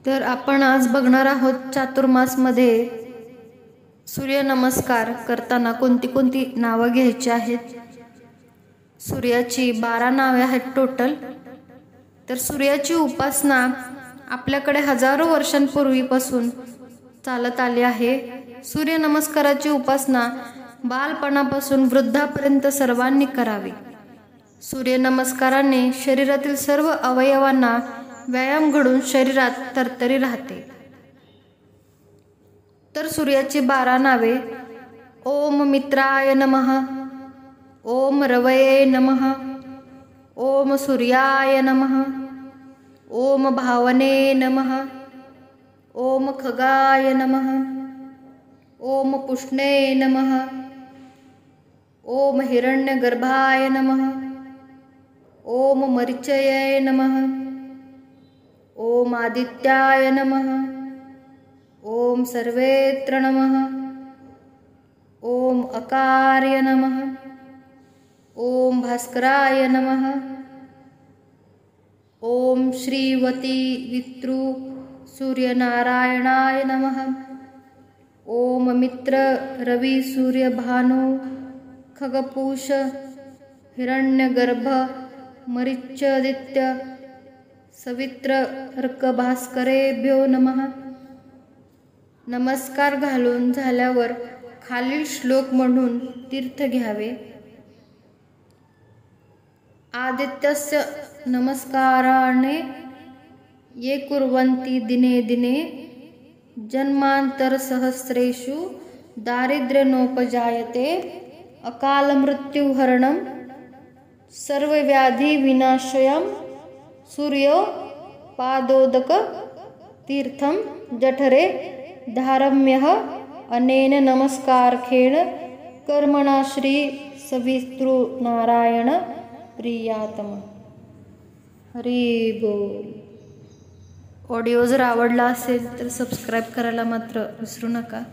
तर आपण आज बघणार आहोत चातुर्मासमध्ये सूर्यनमस्कार करताना कोणती कोणती नावं घ्यायची आहेत। सूर्याची 12 नावे आहेत टोटल। तर सूर्याची उपासना आपल्याकडे हजारो वर्षांपूर्वीपासून चालत आली आहे। सूर्यनमस्काराची उपासना बालपणापासून वृद्धापर्यंत सर्वांनी करावी। सूर्यनमस्काराने शरीरातील सर्व अवयवांना व्यायाम घडून शरीरात तरतरी राहते। तर सूर्याची 12 नावे: ओम मित्राय नमः, ओम रवये नमः, ओम सूर्याय नमः, ओम भावने नमः, ओम खगाय नमः, ओम पुष्णे नमः, ओम हिरण्यगर्भाय नमः, ओम मरीचये नमः, ओम आदित्याय नमः, ओम सर्वेत्र नमः, ओम अकार्य नमः, ओम भास्कराय नमः, ओम श्रीवती वितृ सूर्यनारायणाय नमः, ओम मित्र रवि सूर्य भानु खगपूष हिरण्यगर्भ मरीच्यादित्य सवित्र अर्क भास्करेभ्यो नमः। नमस्कार घालून झाल्यावर खालील श्लोक म्हणून तीर्थ घ्यावे। आदित्यस्य नमस्काराणे ये कुर्वन्ति दिने दिने जन्मांतर सहस्रेषु दारिद्र्यनोपजायते अकालमृत्युहरणं सर्वव्याधि विनाशयं सूर्यो पादोदक तीर्थं जठरे धारम्यः अनेन नमस्कारखेण कर्मणा श्री सवितृनारायण प्रियातम। हरी बोल। ऑडिओ जर आवडला असेल तर सबस्क्राईब करायला मात्र विसरू नका।